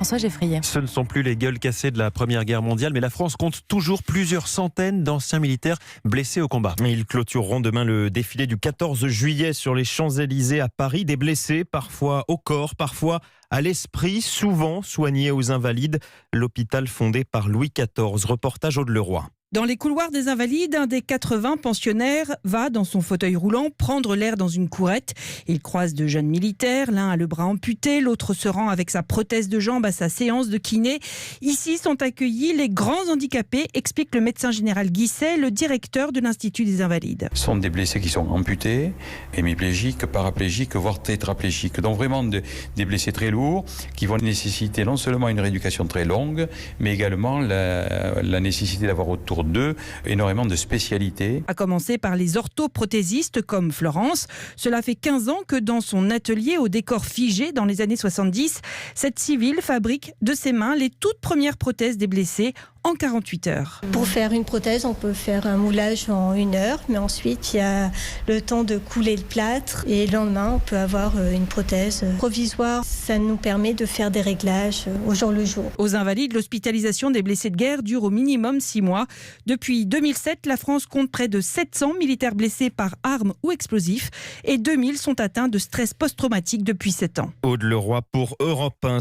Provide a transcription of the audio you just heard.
François Geffrier. Ce ne sont plus les gueules cassées de la Première Guerre mondiale, mais la France compte toujours plusieurs centaines d'anciens militaires blessés au combat. Ils clôtureront demain le défilé du 14 juillet sur les Champs-Élysées à Paris. Des blessés, parfois au corps, parfois à l'esprit, souvent soignés aux Invalides. L'hôpital fondé par Louis XIV. Reportage Aude Leroy. Dans les couloirs des Invalides, un des 80 pensionnaires va, dans son fauteuil roulant, prendre l'air dans une courette. Il croise deux jeunes militaires, l'un a le bras amputé, l'autre se rend avec sa prothèse de jambe à sa séance de kiné. Ici sont accueillis les grands handicapés, explique le médecin général Guisset, le directeur de l'Institut des Invalides. Ce sont des blessés qui sont amputés, hémiplégiques, paraplégiques, voire tétraplégiques. Donc vraiment des blessés très lourds qui vont nécessiter non seulement une rééducation très longue, mais également la nécessité d'avoir autour d'eux énormément de spécialités. À commencer par les orthoprothésistes comme Florence. Cela fait 15 ans que dans son atelier au décor figé dans les années 70, cette civile fabrique de ses mains les toutes premières prothèses des blessés en 48 heures. Pour faire une prothèse, on peut faire un moulage en 1 heure, mais ensuite il y a le temps de couler le plâtre et le lendemain on peut avoir une prothèse provisoire. Ça nous permet de faire des réglages au jour le jour. Aux Invalides, l'hospitalisation des blessés de guerre dure au minimum 6 mois. Depuis 2007, la France compte près de 700 militaires blessés par armes ou explosifs et 2000 sont atteints de stress post-traumatique depuis 7 ans. Aude Leroy pour Europe 1.